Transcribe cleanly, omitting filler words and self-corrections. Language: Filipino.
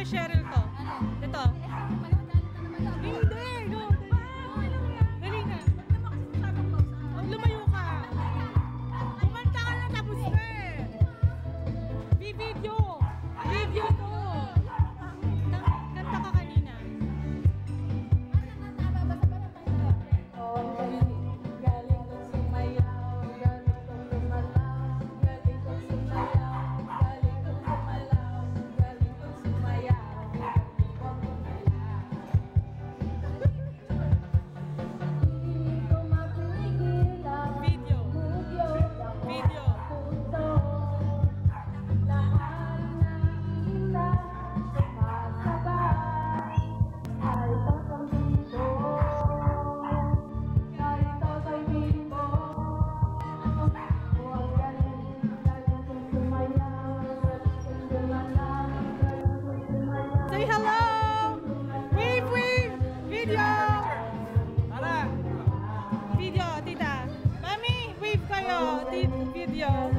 kay Cheryl to. Ito. Hindi. Go. Dali na. Lumayo ka. Kumanta ka na tapos na eh. Video. Video to. Kanta ka kanina. Say hello! Wave, wave! Video! Tara! Video, tita. Mami, wave kayo. Video.